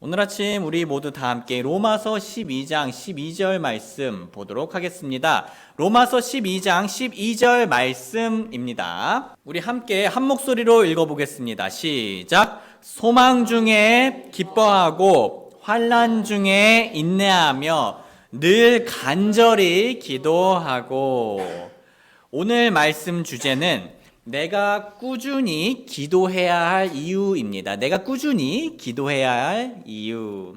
오늘 아침 우리 모두 다 함께 로마서 12장 12절 말씀 보도록 하겠습니다. 로마서 12장 12절 말씀입니다. 우리 함께 한 목소리로 읽어보겠습니다. 시작. 소망 중에 기뻐하고 환난 중에 인내하며 늘 간절히 기도하고. 오늘 말씀 주제는 내가 꾸준히 기도해야 할 이유입니다. 내가 꾸준히 기도해야 할 이유.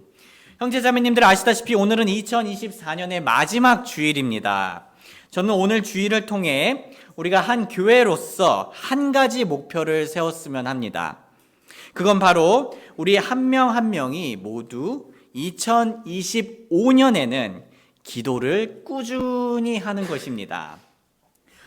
형제자매님들 아시다시피 오늘은 2024년의 마지막 주일입니다. 저는 오늘 주일을 통해 우리가 한 교회로서 한 가지 목표를 세웠으면 합니다. 그건 바로 우리 한 명 한 명이 모두 2025년에는 기도를 꾸준히 하는 것입니다.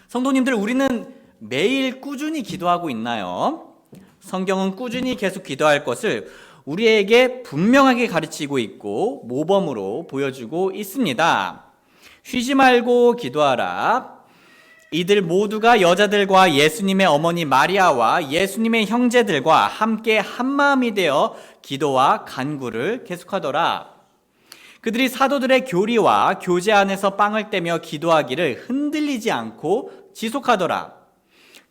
성도님들, 우리는 매일 꾸준히 기도하고 있나요? 성경은 꾸준히 계속 기도할 것을 우리에게 분명하게 가르치고 있고 모범으로 보여주고 있습니다. 쉬지 말고 기도하라. 이들 모두가 여자들과 예수님의 어머니 마리아와 예수님의 형제들과 함께 한마음이 되어 기도와 간구를 계속하더라. 그들이 사도들의 교리와 교제 안에서 빵을 떼며 기도하기를 흔들리지 않고 지속하더라.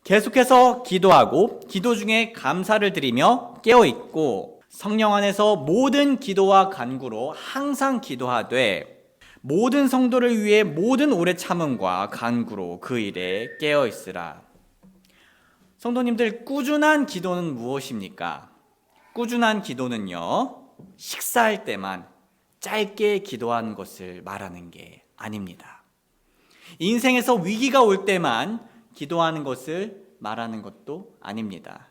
계속해서 기도하고 기도 중에 감사를 드리며 깨어있고 성령 안에서 모든 기도와 간구로 항상 기도하되 모든 성도를 위해 모든 오래 참음과 간구로 그 일에 깨어있으라. 성도님들, 꾸준한 기도는 무엇입니까? 꾸준한 기도는요, 식사할 때만 짧게 기도하는 것을 말하는 게 아닙니다. 인생에서 위기가 올 때만 기도하는 것을 말하는 것도 아닙니다.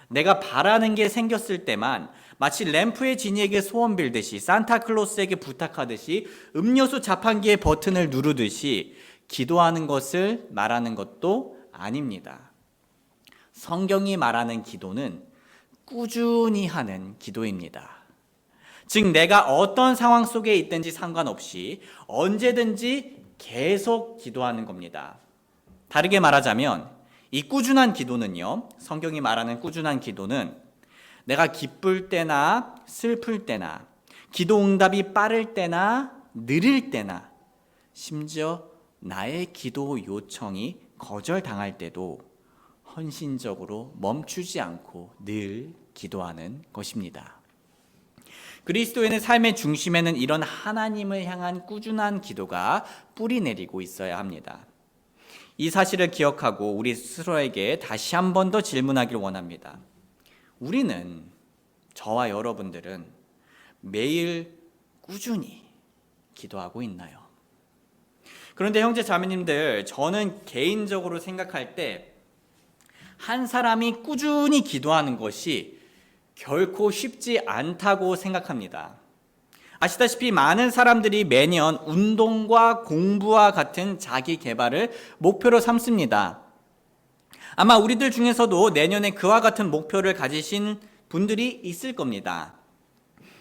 내가 바라는 게 생겼을 때만 마치 램프의 지니에게 소원 빌듯이 산타클로스에게 부탁하듯이 음료수 자판기의 버튼을 누르듯이 기도하는 것을 말하는 것도 아닙니다. 성경이 말하는 기도는 꾸준히 하는 기도입니다. 즉, 내가 어떤 상황 속에 있든지 상관없이 언제든지 계속 기도하는 겁니다. 다르게 말하자면 이 꾸준한 기도는요, 성경이 말하는 꾸준한 기도는 내가 기쁠 때나 슬플 때나 기도 응답이 빠를 때나 느릴 때나 심지어 나의 기도 요청이 거절당할 때도 헌신적으로 멈추지 않고 늘 기도하는 것입니다. 그리스도인의 삶의 중심에는 이런 하나님을 향한 꾸준한 기도가 뿌리 내리고 있어야 합니다. 이 사실을 기억하고 우리 스스로에게 다시 한 번 더 질문하기를 원합니다. 우리는, 저와 여러분들은 매일 꾸준히 기도하고 있나요? 그런데 형제 자매님들, 저는 개인적으로 생각할 때 한 사람이 꾸준히 기도하는 것이 결코 쉽지 않다고 생각합니다. 아시다시피 많은 사람들이 매년 운동과 공부와 같은 자기 개발을 목표로 삼습니다. 아마 우리들 중에서도 내년에 그와 같은 목표를 가지신 분들이 있을 겁니다.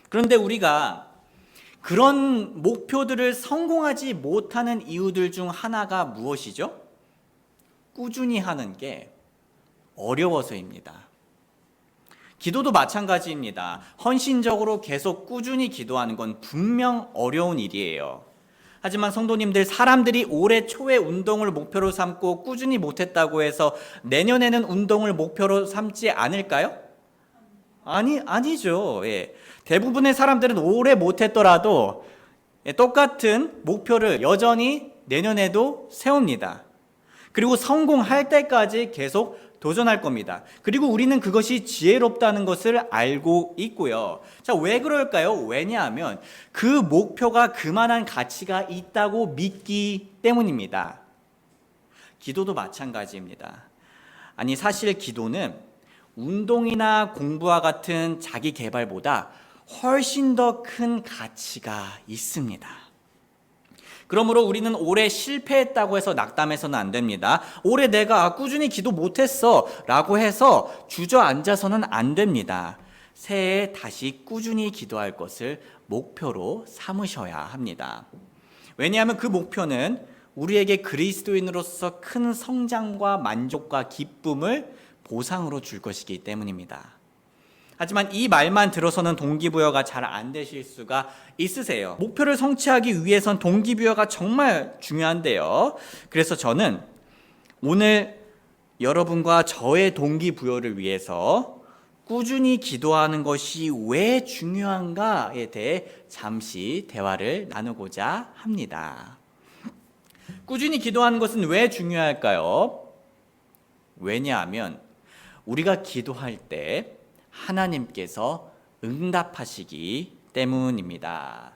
그런데 우리가 그런 목표들을 성공하지 못하는 이유들 중 하나가 무엇이죠? 꾸준히 하는 게 어려워서입니다. 기도도 마찬가지입니다. 헌신적으로 계속 꾸준히 기도하는 건 분명 어려운 일이에요. 하지만 성도님들, 사람들이 올해 초에 운동을 목표로 삼고 꾸준히 못했다고 해서 내년에는 운동을 목표로 삼지 않을까요? 아니죠. 예. 대부분의 사람들은 올해 못했더라도 똑같은 목표를 여전히 내년에도 세웁니다. 그리고 성공할 때까지 계속 도전할 겁니다. 그리고 우리는 그것이 지혜롭다는 것을 알고 있고요. 자, 왜 그럴까요? 왜냐하면 그 목표가 그만한 가치가 있다고 믿기 때문입니다. 기도도 마찬가지입니다. 아니, 사실 기도는 운동이나 공부와 같은 자기 개발보다 훨씬 더 큰 가치가 있습니다. 그러므로 우리는 올해 실패했다고 해서 낙담해서는 안 됩니다. 올해 내가 꾸준히 기도 못했어 라고 해서 주저앉아서는 안 됩니다. 새해에 다시 꾸준히 기도할 것을 목표로 삼으셔야 합니다. 왜냐하면 그 목표는 우리에게 그리스도인으로서 큰 성장과 만족과 기쁨을 보상으로 줄 것이기 때문입니다. 하지만 이 말만 들어서는 동기부여가 잘 안 되실 수가 있으세요. 목표를 성취하기 위해선 동기부여가 정말 중요한데요. 그래서 저는 오늘 여러분과 저의 동기부여를 위해서 꾸준히 기도하는 것이 왜 중요한가에 대해 잠시 대화를 나누고자 합니다. 꾸준히 기도하는 것은 왜 중요할까요? 왜냐하면 우리가 기도할 때 하나님께서 응답하시기 때문입니다.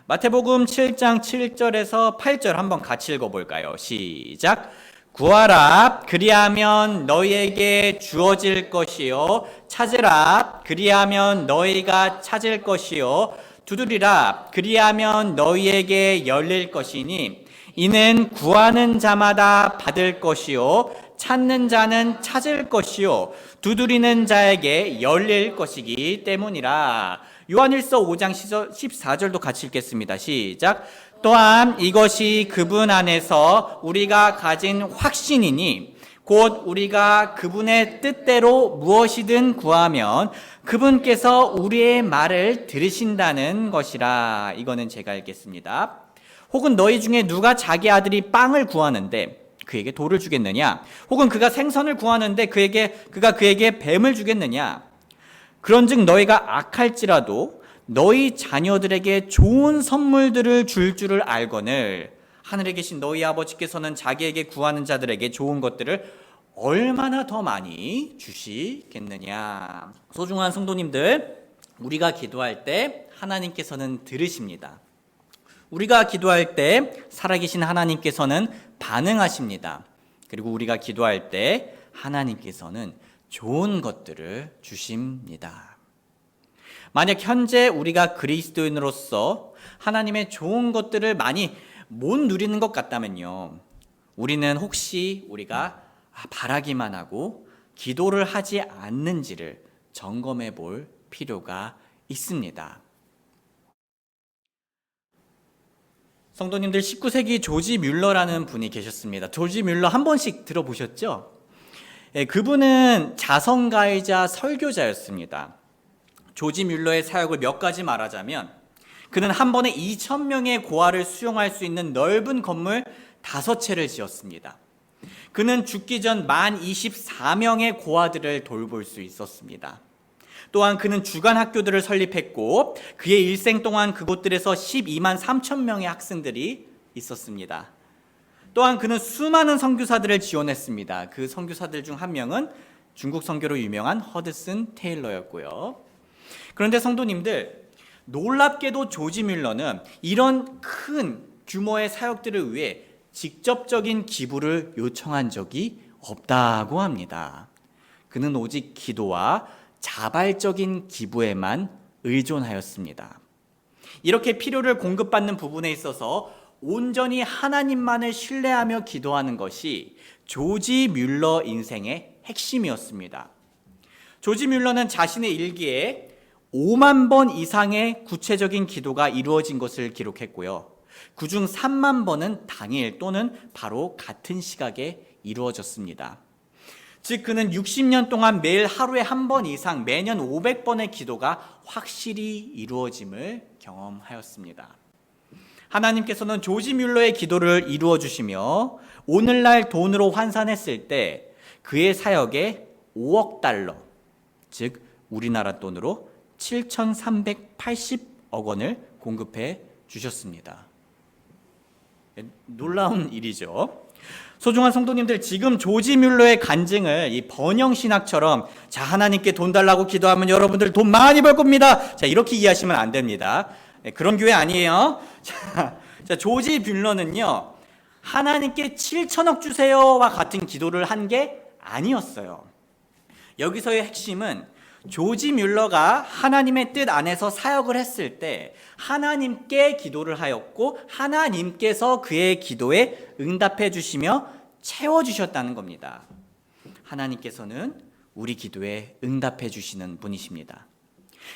마태복음 7장 7절에서 8절 한번 같이 읽어볼까요? 시작! 구하라 그리하면 너희에게 주어질 것이요 찾으라 그리하면 너희가 찾을 것이요 두드리라 그리하면 너희에게 열릴 것이니 이는 구하는 자마다 받을 것이요 찾는 자는 찾을 것이요 두드리는 자에게 열릴 것이기 때문이라. 요한일서 5장 14절도 같이 읽겠습니다. 시작. 또한 이것이 그분 안에서 우리가 가진 확신이니 곧 우리가 그분의 뜻대로 무엇이든 구하면 그분께서 우리의 말을 들으신다는 것이라. 이거는 제가 읽겠습니다. 혹은 너희 중에 누가 자기 아들이 빵을 구하는데 그에게 돌을 주겠느냐? 혹은 그가 생선을 구하는데 그가 그에게 뱀을 주겠느냐? 그런즉 너희가 악할지라도 너희 자녀들에게 좋은 선물들을 줄 줄을 알거늘 하늘에 계신 너희 아버지께서는 자기에게 구하는 자들에게 좋은 것들을 얼마나 더 많이 주시겠느냐. 소중한 성도님들, 우리가 기도할 때 하나님께서는 들으십니다. 우리가 기도할 때 살아계신 하나님께서는 반응하십니다. 그리고 우리가 기도할 때 하나님께서는 좋은 것들을 주십니다. 만약 현재 우리가 그리스도인으로서 하나님의 좋은 것들을 많이 못 누리는 것 같다면요, 우리는 혹시 우리가 바라기만 하고 기도를 하지 않는지를 점검해 볼 필요가 있습니다. 성도님들, 19세기 조지 뮬러라는 분이 계셨습니다. 조지 뮬러 한 번씩 들어보셨죠? 그분은 자선가이자 설교자였습니다. 조지 뮬러의 사역을 몇 가지 말하자면 그는 한 번에 2,000명의 고아를 수용할 수 있는 넓은 건물 5채를 지었습니다. 그는 죽기 전 만 24명의 고아들을 돌볼 수 있었습니다. 또한 그는 주간 학교들을 설립했고 그의 일생 동안 그곳들에서 12만 3천 명의 학생들이 있었습니다. 또한 그는 수많은 선교사들을 지원했습니다. 그 선교사들 중 한 명은 중국 선교로 유명한 허드슨 테일러였고요. 그런데 성도님들, 놀랍게도 조지 뮬러는 이런 큰 규모의 사역들을 위해 직접적인 기부를 요청한 적이 없다고 합니다. 그는 오직 기도와 자발적인 기부에만 의존하였습니다. 이렇게 필요를 공급받는 부분에 있어서 온전히 하나님만을 신뢰하며 기도하는 것이 조지 뮬러 인생의 핵심이었습니다. 조지 뮬러는 자신의 일기에 5만 번 이상의 구체적인 기도가 이루어진 것을 기록했고요. 그중 3만 번은 당일 또는 바로 같은 시각에 이루어졌습니다. 즉 그는 60년 동안 매일 하루에 한 번 이상 매년 500번의 기도가 확실히 이루어짐을 경험하였습니다. 하나님께서는 조지 뮬러의 기도를 이루어 주시며 오늘날 돈으로 환산했을 때 그의 사역에 5억 달러, 즉 우리나라 돈으로 7,380억 원을 공급해 주셨습니다. 놀라운 일이죠. 소중한 성도님들, 지금 조지 뮬러의 간증을 이 번영 신학처럼 자, 하나님께 돈 달라고 기도하면 여러분들 돈 많이 벌 겁니다. 자, 이렇게 이해하시면 안 됩니다. 그런 교회 아니에요. 자, 조지 뮬러는요, 하나님께 7천억 주세요와 같은 기도를 한 게 아니었어요. 여기서의 핵심은 조지 뮬러가 하나님의 뜻 안에서 사역을 했을 때 하나님께 기도를 하였고 하나님께서 그의 기도에 응답해 주시며 채워주셨다는 겁니다. 하나님께서는 우리 기도에 응답해 주시는 분이십니다.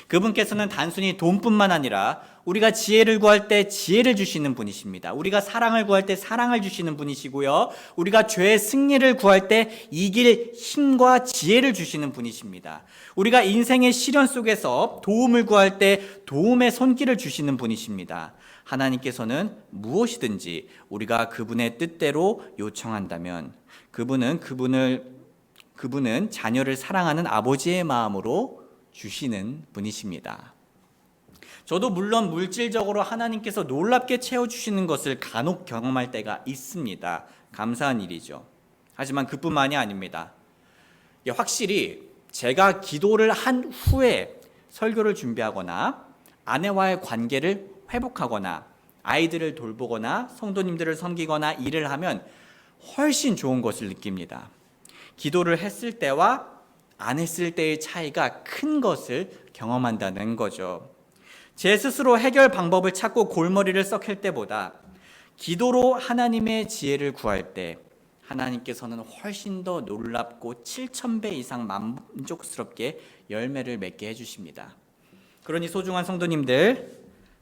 그분께서는 단순히 돈뿐만 아니라 우리가 지혜를 구할 때 지혜를 주시는 분이십니다. 우리가 사랑을 구할 때 사랑을 주시는 분이시고요. 우리가 죄의 승리를 구할 때 이길 힘과 지혜를 주시는 분이십니다. 우리가 인생의 시련 속에서 도움을 구할 때 도움의 손길을 주시는 분이십니다. 하나님께서는 무엇이든지 우리가 그분의 뜻대로 요청한다면 그분은 자녀를 사랑하는 아버지의 마음으로 주시는 분이십니다. 저도 물론 물질적으로 하나님께서 놀랍게 채워주시는 것을 간혹 경험할 때가 있습니다. 감사한 일이죠. 하지만 그뿐만이 아닙니다. 확실히 제가 기도를 한 후에 설교를 준비하거나 아내와의 관계를 회복하거나 아이들을 돌보거나 성도님들을 섬기거나 일을 하면 훨씬 좋은 것을 느낍니다. 기도를 했을 때와 안 했을 때의 차이가 큰 것을 경험한다는 거죠. 제 스스로 해결 방법을 찾고 골머리를 썩힐 때보다 기도로 하나님의 지혜를 구할 때 하나님께서는 훨씬 더 놀랍고 7,000배 이상 만족스럽게 열매를 맺게 해주십니다. 그러니 소중한 성도님들,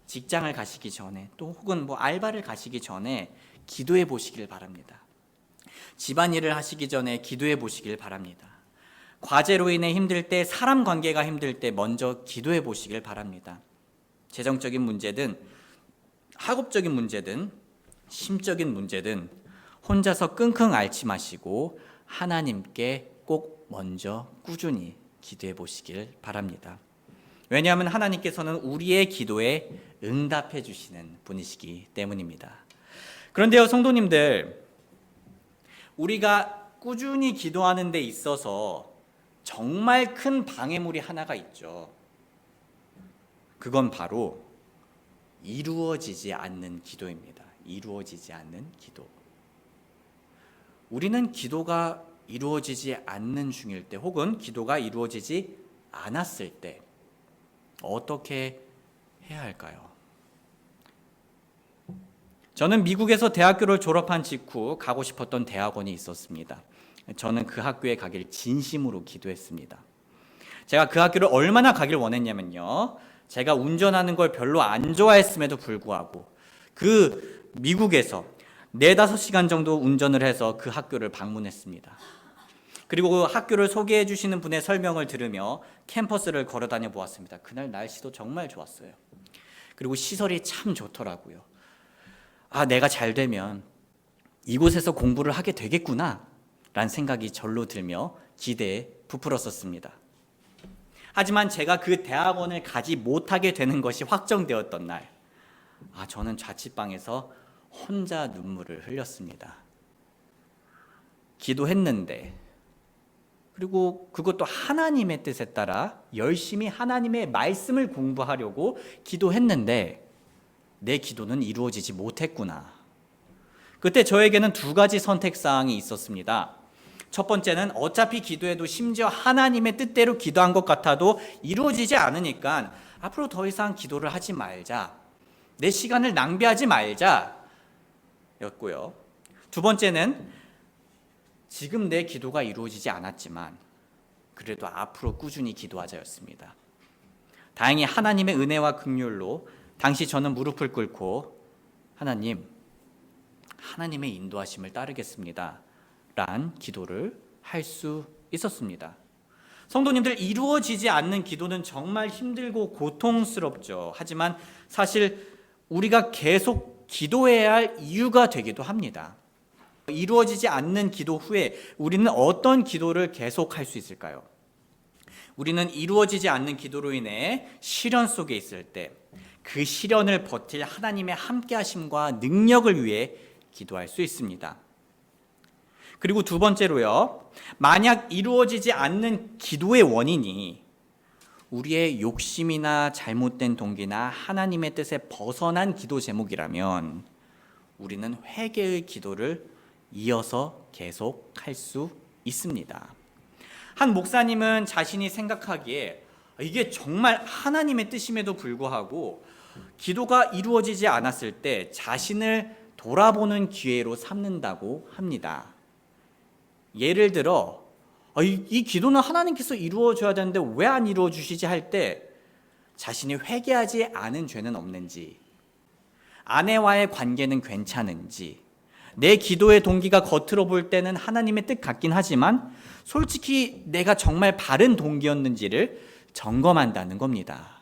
직장을 가시기 전에 또 혹은 알바를 가시기 전에 기도해 보시길 바랍니다. 집안일을 하시기 전에 기도해 보시길 바랍니다. 과제로 인해 힘들 때, 사람 관계가 힘들 때 먼저 기도해 보시길 바랍니다. 재정적인 문제든 학업적인 문제든 심적인 문제든 혼자서 끙끙 앓지 마시고 하나님께 꼭 먼저 꾸준히 기도해 보시길 바랍니다. 왜냐하면 하나님께서는 우리의 기도에 응답해 주시는 분이시기 때문입니다. 그런데요, 성도님들, 우리가 꾸준히 기도하는 데 있어서 정말 큰 방해물이 하나가 있죠. 그건 바로 이루어지지 않는 기도입니다. 이루어지지 않는 기도. 우리는 기도가 이루어지지 않는 중일 때 혹은 기도가 이루어지지 않았을 때 어떻게 해야 할까요? 저는 미국에서 대학교를 졸업한 직후 가고 싶었던 대학원이 있었습니다. 저는 그 학교에 가길 진심으로 기도했습니다. 제가 그 학교를 얼마나 가길 원했냐면요, 제가 운전하는 걸 별로 안 좋아했음에도 불구하고 그 미국에서 4-5시간 정도 운전을 해서 그 학교를 방문했습니다. 그리고 그 학교를 소개해 주시는 분의 설명을 들으며 캠퍼스를 걸어 다녀 보았습니다. 그날 날씨도 정말 좋았어요. 그리고 시설이 참 좋더라고요. 내가 잘 되면 이곳에서 공부를 하게 되겠구나 라는 생각이 절로 들며 기대에 부풀었었습니다. 하지만 제가 그 대학원을 가지 못하게 되는 것이 확정되었던 날, 저는 자취방에서 혼자 눈물을 흘렸습니다. 기도했는데, 그리고 그것도 하나님의 뜻에 따라 열심히 하나님의 말씀을 공부하려고 기도했는데 내 기도는 이루어지지 못했구나. 그때 저에게는 2가지 선택사항이 있었습니다. 첫 번째는 어차피 기도해도 심지어 하나님의 뜻대로 기도한 것 같아도 이루어지지 않으니까 앞으로 더 이상 기도를 하지 말자, 내 시간을 낭비하지 말자 였고요. 2번째는 지금 내 기도가 이루어지지 않았지만 그래도 앞으로 꾸준히 기도하자였습니다. 다행히 하나님의 은혜와 긍휼로 당시 저는 무릎을 꿇고 하나님의 인도하심을 따르겠습니다 란 기도를 할 수 있었습니다. 성도님들, 이루어지지 않는 기도는 정말 힘들고 고통스럽죠. 하지만 사실 우리가 계속 기도해야 할 이유가 되기도 합니다. 이루어지지 않는 기도 후에 우리는 어떤 기도를 계속할 수 있을까요? 우리는 이루어지지 않는 기도로 인해 시련 속에 있을 때 그 시련을 버틸 하나님의 함께하심과 능력을 위해 기도할 수 있습니다. 그리고 2번째로요, 만약 이루어지지 않는 기도의 원인이 우리의 욕심이나 잘못된 동기나 하나님의 뜻에 벗어난 기도 제목이라면 우리는 회개의 기도를 이어서 계속할 수 있습니다. 한 목사님은 자신이 생각하기에 이게 정말 하나님의 뜻임에도 불구하고 기도가 이루어지지 않았을 때 자신을 돌아보는 기회로 삼는다고 합니다. 예를 들어 이 기도는 하나님께서 이루어줘야 되는데 왜 안 이루어주시지 할 때 자신이 회개하지 않은 죄는 없는지, 아내와의 관계는 괜찮은지, 내 기도의 동기가 겉으로 볼 때는 하나님의 뜻 같긴 하지만 솔직히 내가 정말 바른 동기였는지를 점검한다는 겁니다.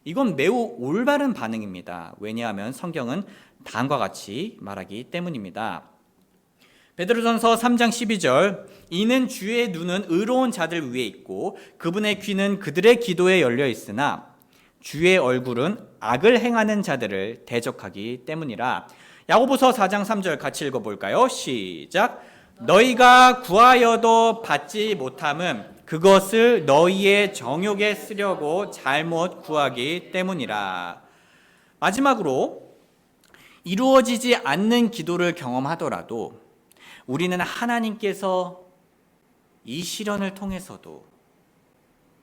이건 매우 올바른 반응입니다. 왜냐하면 성경은 다음과 같이 말하기 때문입니다. 베드로전서 3장 12절, 이는 주의 눈은 의로운 자들 위에 있고 그분의 귀는 그들의 기도에 열려 있으나 주의 얼굴은 악을 행하는 자들을 대적하기 때문이라. 야고보서 4장 3절 같이 읽어볼까요? 시작. 너희가 구하여도 받지 못함은 그것을 너희의 정욕에 쓰려고 잘못 구하기 때문이라. 마지막으로 이루어지지 않는 기도를 경험하더라도 우리는 하나님께서 이 시련을 통해서도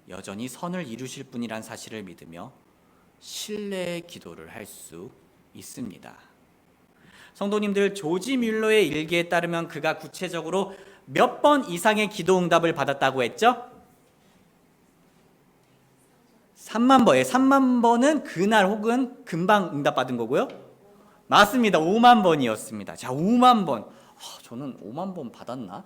여전히 선을 이루실 분이란 사실을 믿으며 신뢰의 기도를 할 수 있습니다. 성도님들, 조지 뮬러의 일기에 따르면 그가 구체적으로 몇 번 이상의 기도 응답을 받았다고 했죠? 3만 번. 3만 번은 그날 혹은 금방 응답받은 거고요. 맞습니다. 5만 번이었습니다. 자, 5만 번. 저는 5만 번 받았나?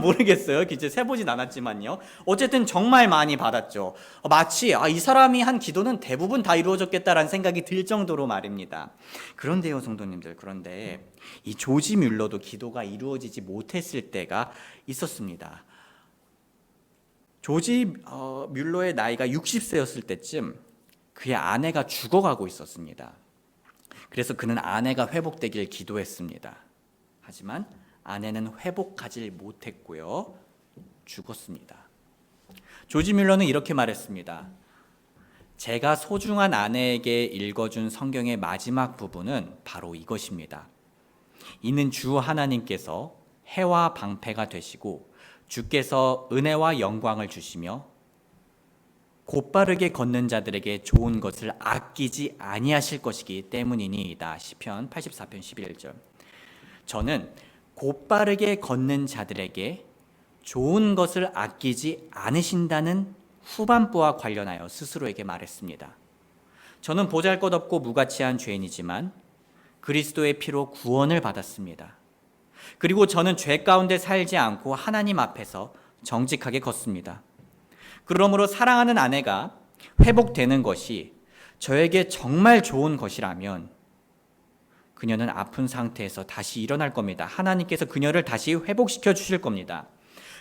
모르겠어요. 이제 세보진 않았지만요. 어쨌든 정말 많이 받았죠. 마치 이 사람이 한 기도는 대부분 다 이루어졌겠다라는 생각이 들 정도로 말입니다. 그런데요, 성도님들, 그런데 이 조지 뮬러도 기도가 이루어지지 못했을 때가 있었습니다. 조지 뮬러의 나이가 60세였을 때쯤 그의 아내가 죽어가고 있었습니다. 그래서 그는 아내가 회복되길 기도했습니다. 하지만 아내는 회복하지 못했고요. 죽었습니다. 조지 뮬러는 이렇게 말했습니다. 제가 소중한 아내에게 읽어준 성경의 마지막 부분은 바로 이것입니다. 이는 주 하나님께서 해와 방패가 되시고 주께서 은혜와 영광을 주시며 곧바르게 걷는 자들에게 좋은 것을 아끼지 아니하실 것이기 때문이니이다. 시편 84편 11절. 저는 곧바르게 걷는 자들에게 좋은 것을 아끼지 않으신다는 후반부와 관련하여 스스로에게 말했습니다. 저는 보잘것없고 무가치한 죄인이지만 그리스도의 피로 구원을 받았습니다. 그리고 저는 죄 가운데 살지 않고 하나님 앞에서 정직하게 걷습니다. 그러므로 사랑하는 아내가 회복되는 것이 저에게 정말 좋은 것이라면 그녀는 아픈 상태에서 다시 일어날 겁니다. 하나님께서 그녀를 다시 회복시켜 주실 겁니다.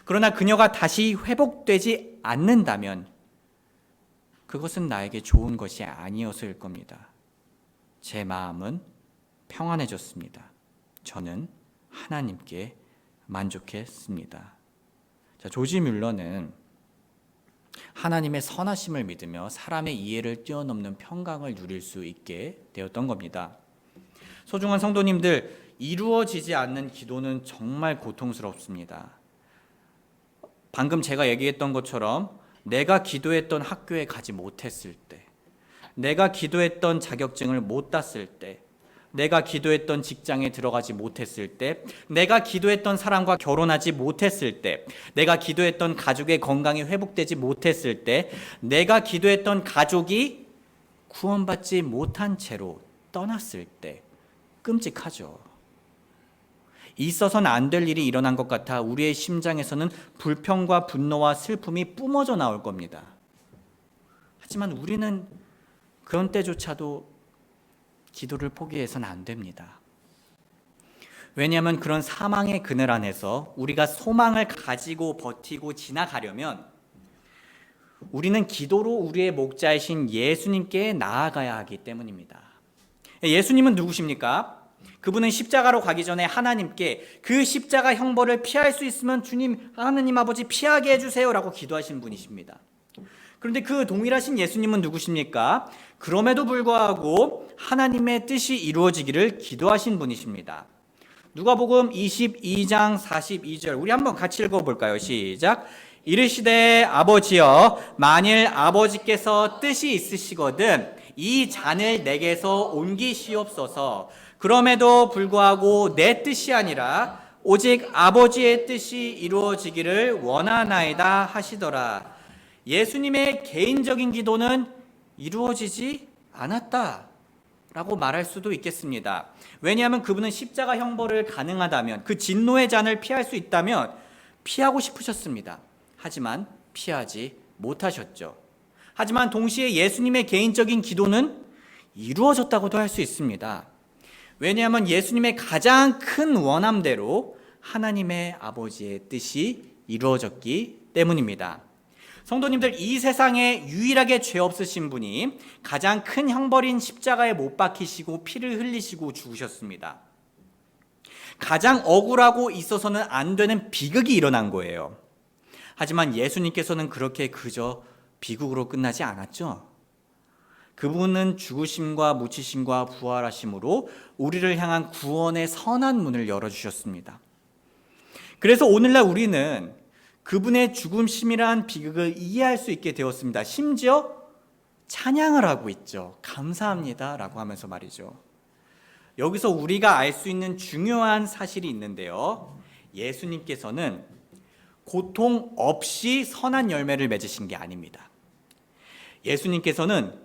그러나 그녀가 다시 회복되지 않는다면 그것은 나에게 좋은 것이 아니어서일 겁니다. 제 마음은 평안해졌습니다. 저는 하나님께 만족했습니다. 자, 조지 뮬러는 하나님의 선하심을 믿으며 사람의 이해를 뛰어넘는 평강을 누릴 수 있게 되었던 겁니다. 소중한 성도님들, 이루어지지 않는 기도는 정말 고통스럽습니다. 방금 제가 얘기했던 것처럼 내가 기도했던 학교에 가지 못했을 때, 내가 기도했던 자격증을 못 땄을 때, 내가 기도했던 직장에 들어가지 못했을 때, 내가 기도했던 사람과 결혼하지 못했을 때, 내가 기도했던 가족의 건강이 회복되지 못했을 때, 내가 기도했던 가족이 구원받지 못한 채로 떠났을 때 끔찍하죠. 있어서는 안 될 일이 일어난 것 같아 우리의 심장에서는 불평과 분노와 슬픔이 뿜어져 나올 겁니다. 하지만 우리는 그런 때조차도 기도를 포기해서는 안 됩니다. 왜냐하면 그런 사망의 그늘 안에서 우리가 소망을 가지고 버티고 지나가려면 우리는 기도로 우리의 목자이신 예수님께 나아가야 하기 때문입니다. 예수님은 누구십니까? 그분은 십자가로 가기 전에 하나님께 그 십자가 형벌을 피할 수 있으면 주님, 하나님 아버지 피하게 해주세요라고 기도하신 분이십니다. 그런데 그 동일하신 예수님은 누구십니까? 그럼에도 불구하고 하나님의 뜻이 이루어지기를 기도하신 분이십니다. 누가복음 22장 42절 우리 한번 같이 읽어볼까요? 시작. 이르시되 아버지여 만일 아버지께서 뜻이 있으시거든 이 잔을 내게서 옮기시옵소서. 그럼에도 불구하고 내 뜻이 아니라 오직 아버지의 뜻이 이루어지기를 원하나이다 하시더라. 예수님의 개인적인 기도는 이루어지지 않았다라고 말할 수도 있겠습니다. 왜냐하면 그분은 십자가 형벌을 가능하다면, 그 진노의 잔을 피할 수 있다면 피하고 싶으셨습니다. 하지만 피하지 못하셨죠. 하지만 동시에 예수님의 개인적인 기도는 이루어졌다고도 할 수 있습니다. 왜냐하면 예수님의 가장 큰 원함대로 하나님의 아버지의 뜻이 이루어졌기 때문입니다. 성도님들, 이 세상에 유일하게 죄 없으신 분이 가장 큰 형벌인 십자가에 못 박히시고 피를 흘리시고 죽으셨습니다. 가장 억울하고 있어서는 안 되는 비극이 일어난 거예요. 하지만 예수님께서는 그렇게 그저 비극으로 끝나지 않았죠. 그분은 죽으심과 묻히심과 부활하심으로 우리를 향한 구원의 선한 문을 열어주셨습니다. 그래서 오늘날 우리는 그분의 죽음심이란 비극을 이해할 수 있게 되었습니다. 심지어 찬양을 하고 있죠. 감사합니다 라고 하면서 말이죠. 여기서 우리가 알 수 있는 중요한 사실이 있는데요. 예수님께서는 고통 없이 선한 열매를 맺으신 게 아닙니다. 예수님께서는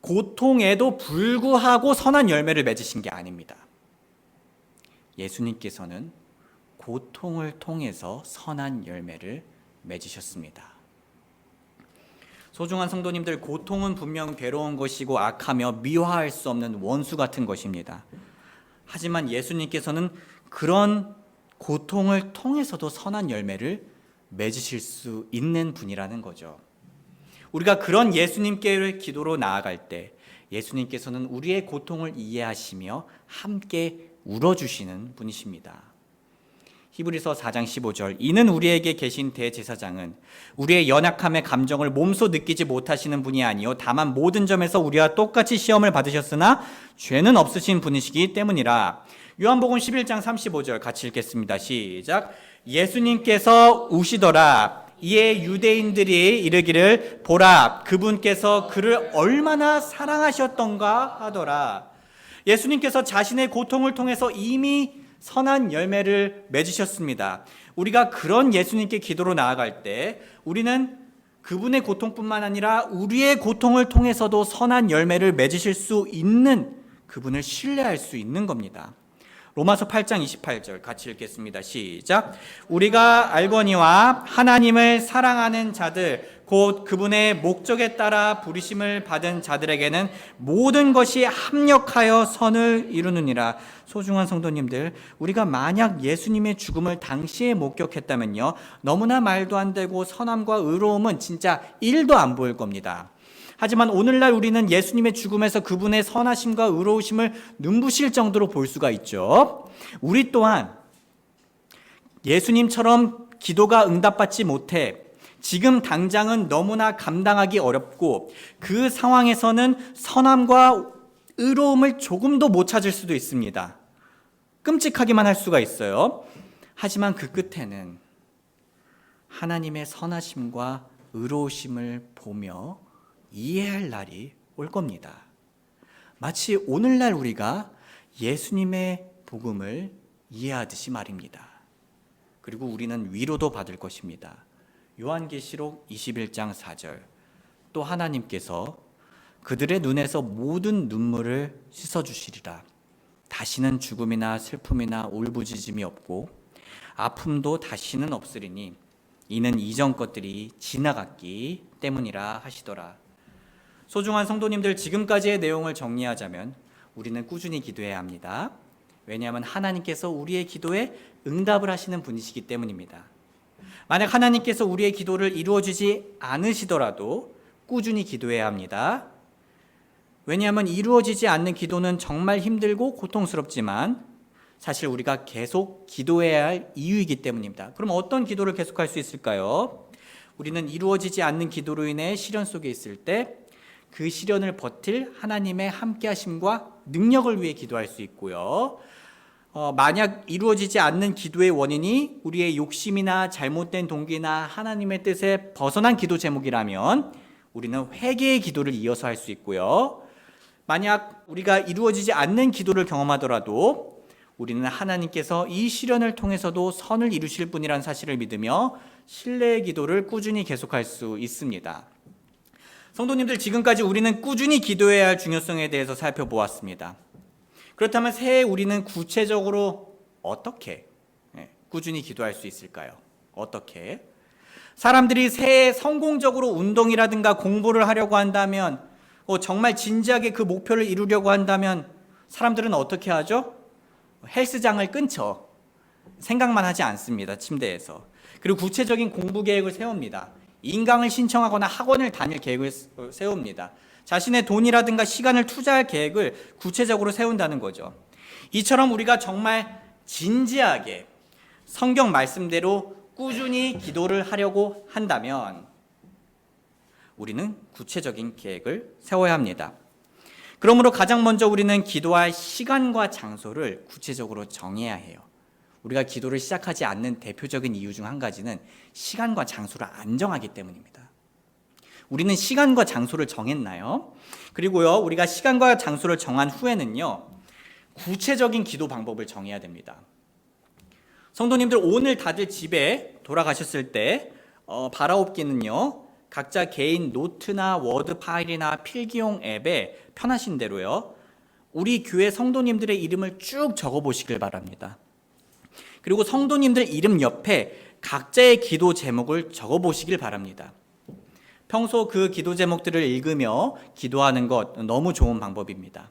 고통에도 불구하고 선한 열매를 맺으신 게 아닙니다. 예수님께서는 고통을 통해서 선한 열매를 맺으셨습니다. 소중한 성도님들, 고통은 분명 괴로운 것이고 악하며 미화할 수 없는 원수 같은 것입니다. 하지만 예수님께서는 그런 고통을 통해서도 선한 열매를 맺으실 수 있는 분이라는 거죠. 우리가 그런 예수님께 기도로 나아갈 때 예수님께서는 우리의 고통을 이해하시며 함께 울어주시는 분이십니다. 히브리서 4장 15절, 이는 우리에게 계신 대제사장은 우리의 연약함의 감정을 몸소 느끼지 못하시는 분이 아니요 다만 모든 점에서 우리와 똑같이 시험을 받으셨으나 죄는 없으신 분이시기 때문이라. 요한복음 11장 35절 같이 읽겠습니다. 시작. 예수님께서 우시더라. 이에 유대인들이 이르기를 보라, 그분께서 그를 얼마나 사랑하셨던가 하더라. 예수님께서 자신의 고통을 통해서 이미 선한 열매를 맺으셨습니다. 우리가 그런 예수님께 기도로 나아갈 때 우리는 그분의 고통뿐만 아니라 우리의 고통을 통해서도 선한 열매를 맺으실 수 있는 그분을 신뢰할 수 있는 겁니다. 로마서 8장 28절 같이 읽겠습니다. 시작. 우리가 알거니와 하나님을 사랑하는 자들 곧 그분의 목적에 따라 부르심을 받은 자들에게는 모든 것이 합력하여 선을 이루느니라. 소중한 성도님들, 우리가 만약 예수님의 죽음을 당시에 목격했다면요, 너무나 말도 안 되고 선함과 의로움은 진짜 1도 안 보일 겁니다. 하지만 오늘날 우리는 예수님의 죽음에서 그분의 선하심과 의로우심을 눈부실 정도로 볼 수가 있죠. 우리 또한 예수님처럼 기도가 응답받지 못해 지금 당장은 너무나 감당하기 어렵고 그 상황에서는 선함과 의로움을 조금도 못 찾을 수도 있습니다. 끔찍하기만 할 수가 있어요. 하지만 그 끝에는 하나님의 선하심과 의로우심을 보며 이해할 날이 올 겁니다. 마치 오늘날 우리가 예수님의 복음을 이해하듯이 말입니다. 그리고 우리는 위로도 받을 것입니다. 요한계시록 21장 4절, 또 하나님께서 그들의 눈에서 모든 눈물을 씻어주시리라. 다시는 죽음이나 슬픔이나 울부짖음이 없고 아픔도 다시는 없으리니 이는 이전 것들이 지나갔기 때문이라 하시더라. 소중한 성도님들, 지금까지의 내용을 정리하자면 우리는 꾸준히 기도해야 합니다. 왜냐하면 하나님께서 우리의 기도에 응답을 하시는 분이시기 때문입니다. 만약 하나님께서 우리의 기도를 이루어주지 않으시더라도 꾸준히 기도해야 합니다. 왜냐하면 이루어지지 않는 기도는 정말 힘들고 고통스럽지만 사실 우리가 계속 기도해야 할 이유이기 때문입니다. 그럼 어떤 기도를 계속할 수 있을까요? 우리는 이루어지지 않는 기도로 인해 시련 속에 있을 때 그 시련을 버틸 하나님의 함께하심과 능력을 위해 기도할 수 있고요. 만약 이루어지지 않는 기도의 원인이 우리의 욕심이나 잘못된 동기나 하나님의 뜻에 벗어난 기도 제목이라면 우리는 회개의 기도를 이어서 할 수 있고요. 만약 우리가 이루어지지 않는 기도를 경험하더라도 우리는 하나님께서 이 시련을 통해서도 선을 이루실 분이라는 사실을 믿으며 신뢰의 기도를 꾸준히 계속할 수 있습니다. 성도님들, 지금까지 우리는 꾸준히 기도해야 할 중요성에 대해서 살펴보았습니다. 그렇다면 새해 우리는 구체적으로 어떻게 꾸준히 기도할 수 있을까요? 어떻게? 사람들이 새해 성공적으로 운동이라든가 공부를 하려고 한다면, 정말 진지하게 그 목표를 이루려고 한다면 사람들은 어떻게 하죠? 헬스장을 끊죠. 생각만 하지 않습니다. 침대에서. 그리고 구체적인 공부 계획을 세웁니다. 인강을 신청하거나 학원을 다닐 계획을 세웁니다. 자신의 돈이라든가 시간을 투자할 계획을 구체적으로 세운다는 거죠. 이처럼 우리가 정말 진지하게 성경 말씀대로 꾸준히 기도를 하려고 한다면 우리는 구체적인 계획을 세워야 합니다. 그러므로 가장 먼저 우리는 기도할 시간과 장소를 구체적으로 정해야 해요. 우리가 기도를 시작하지 않는 대표적인 이유 중 한 가지는 시간과 장소를 안 정하기 때문입니다. 우리는 시간과 장소를 정했나요? 그리고요, 우리가 시간과 장소를 정한 후에는요, 구체적인 기도 방법을 정해야 됩니다. 성도님들, 오늘 다들 집에 돌아가셨을 때 바라옵기는요, 각자 개인 노트나 워드 파일이나 필기용 앱에 편하신 대로요, 우리 교회 성도님들의 이름을 쭉 적어보시길 바랍니다. 그리고 성도님들 이름 옆에 각자의 기도 제목을 적어보시길 바랍니다. 평소 그 기도 제목들을 읽으며 기도하는 것 너무 좋은 방법입니다.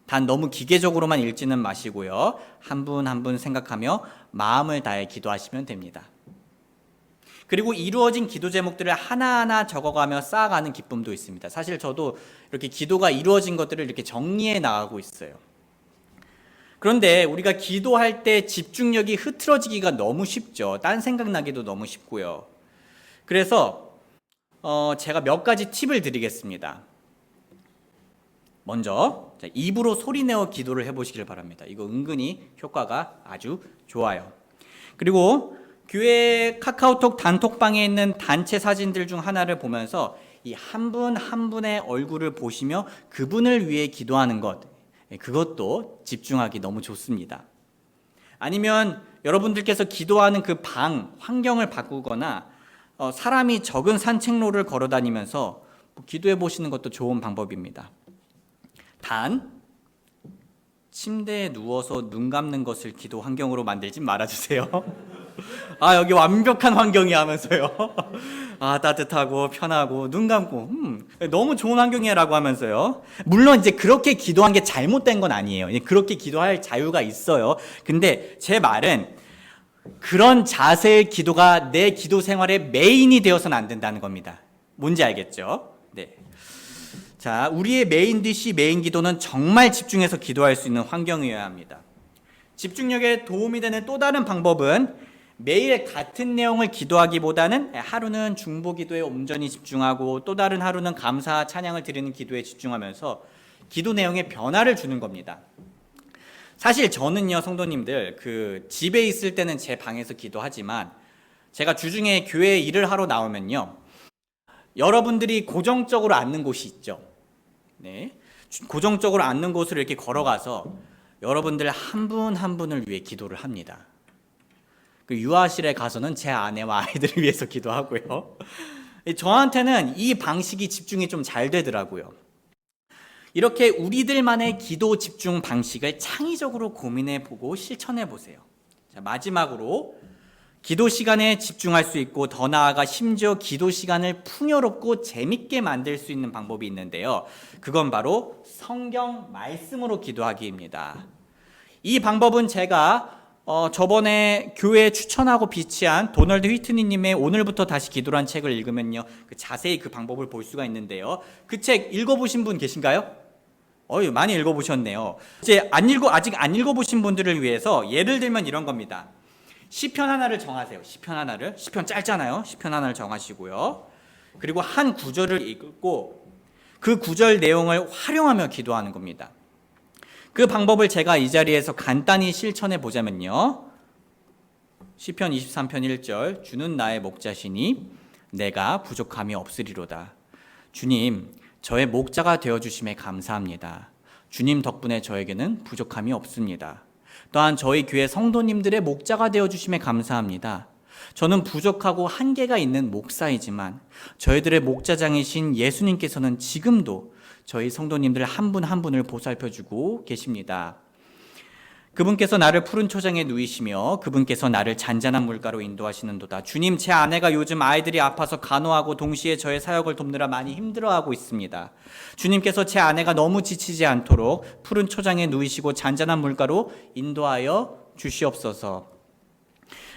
단 너무 기계적으로만 읽지는 마시고요, 한 분 한 분 생각하며 마음을 다해 기도하시면 됩니다. 그리고 이루어진 기도 제목들을 하나하나 적어가며 쌓아가는 기쁨도 있습니다. 사실 저도 이렇게 기도가 이루어진 것들을 이렇게 정리해 나가고 있어요. 그런데 우리가 기도할 때 집중력이 흐트러지기가 너무 쉽죠. 딴 생각나기도 너무 쉽고요. 그래서 제가 몇 가지 팁을 드리겠습니다. 먼저 입으로 소리내어 기도를 해보시길 바랍니다. 이거 은근히 효과가 아주 좋아요. 그리고 교회 카카오톡 단톡방에 있는 단체 사진들 중 하나를 보면서 이 한 분 한 분의 얼굴을 보시며 그분을 위해 기도하는 것, 그것도 집중하기 너무 좋습니다. 아니면 여러분들께서 기도하는 그 방, 환경을 바꾸거나 사람이 적은 산책로를 걸어 다니면서 기도해 보시는 것도 좋은 방법입니다. 단 침대에 누워서 눈 감는 것을 기도 환경으로 만들지 말아주세요. 여기 완벽한 환경이 하면서요. 따뜻하고 편하고 눈 감고 너무 좋은 환경이라고 하면서요. 물론 이제 그렇게 기도한 게 잘못된 건 아니에요. 그렇게 기도할 자유가 있어요. 근데 제 말은 그런 자세의 기도가 내 기도 생활의 메인이 되어서는 안 된다는 겁니다. 뭔지 알겠죠? 네. 자, 우리의 메인 디시, 메인 기도는 정말 집중해서 기도할 수 있는 환경이어야 합니다. 집중력에 도움이 되는 또 다른 방법은 매일 같은 내용을 기도하기보다는 하루는 중보 기도에 온전히 집중하고 또 다른 하루는 감사 찬양을 드리는 기도에 집중하면서 기도 내용에 변화를 주는 겁니다. 사실 저는요, 성도님들, 집에 있을 때는 제 방에서 기도하지만 제가 주중에 교회에 일을 하러 나오면요, 여러분들이 고정적으로 앉는 곳이 있죠. 네, 고정적으로 앉는 곳으로 이렇게 걸어가서 여러분들 한 분 한 분을 위해 기도를 합니다. 그 유아실에 가서는 제 아내와 아이들을 위해서 기도하고요. 저한테는 이 방식이 집중이 좀 잘 되더라고요. 이렇게 우리들만의 기도 집중 방식을 창의적으로 고민해 보고 실천해 보세요. 자, 마지막으로 기도 시간에 집중할 수 있고 더 나아가 심지어 기도 시간을 풍요롭고 재밌게 만들 수 있는 방법이 있는데요. 그건 바로 성경 말씀으로 기도하기입니다. 이 방법은 제가 저번에 교회에 추천하고 비치한 도널드 휘트니님의 오늘부터 다시 기도란 책을 읽으면요, 자세히 그 방법을 볼 수가 있는데요. 그 책 읽어보신 분 계신가요? 많이 읽어보셨네요. 이제 아직 안 읽어보신 분들을 위해서 예를 들면 이런 겁니다. 시편 하나를 정하세요. 시편 짧잖아요. 시편 하나를 정하시고요. 그리고 한 구절을 읽고 그 구절 내용을 활용하며 기도하는 겁니다. 그 방법을 제가 이 자리에서 간단히 실천해 보자면요. 시편 23편 1절, 주는 나의 목자시니 내가 부족함이 없으리로다. 주님, 저의 목자가 되어주심에 감사합니다. 주님 덕분에 저에게는 부족함이 없습니다. 또한 저희 교회 성도님들의 목자가 되어주심에 감사합니다. 저는 부족하고 한계가 있는 목사이지만 저희들의 목자장이신 예수님께서는 지금도 저희 성도님들 한 분 한 분을 보살펴주고 계십니다. 그분께서 나를 푸른 초장에 누이시며 그분께서 나를 잔잔한 물가로 인도하시는도다. 주님, 제 아내가 요즘 아이들이 아파서 간호하고 동시에 저의 사역을 돕느라 많이 힘들어하고 있습니다. 주님께서 제 아내가 너무 지치지 않도록 푸른 초장에 누이시고 잔잔한 물가로 인도하여 주시옵소서.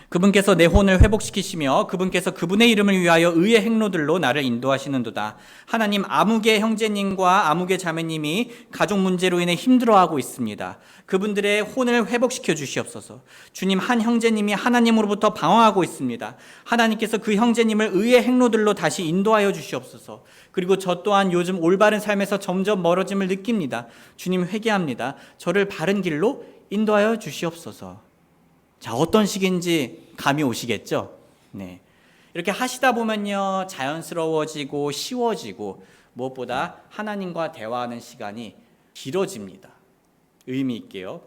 그분께서 내 혼을 회복시키시며 그분께서 그분의 이름을 위하여 의의 행로들로 나를 인도하시는도다. 하나님, 아무개 형제님과 아무개 자매님이 가족 문제로 인해 힘들어하고 있습니다. 그분들의 혼을 회복시켜 주시옵소서. 주님, 한 형제님이 하나님으로부터 방황하고 있습니다. 하나님께서 그 형제님을 의의 행로들로 다시 인도하여 주시옵소서. 그리고 저 또한 요즘 올바른 삶에서 점점 멀어짐을 느낍니다. 주님, 회개합니다. 저를 바른 길로 인도하여 주시옵소서. 자, 어떤 식인지 감이 오시겠죠? 네. 이렇게 하시다 보면요, 자연스러워지고 쉬워지고 무엇보다 하나님과 대화하는 시간이 길어집니다. 의미 있게요.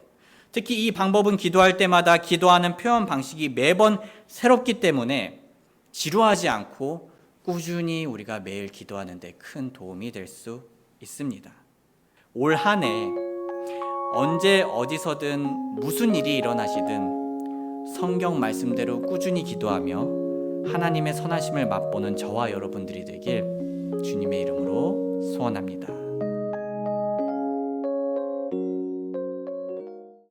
특히 이 방법은 기도할 때마다 기도하는 표현 방식이 매번 새롭기 때문에 지루하지 않고 꾸준히 우리가 매일 기도하는 데 큰 도움이 될 수 있습니다. 올 한 해 언제 어디서든 무슨 일이 일어나시든 성경 말씀대로 꾸준히 기도하며 하나님의 선하심을 맛보는 저와 여러분들이 되길 주님의 이름으로 소원합니다.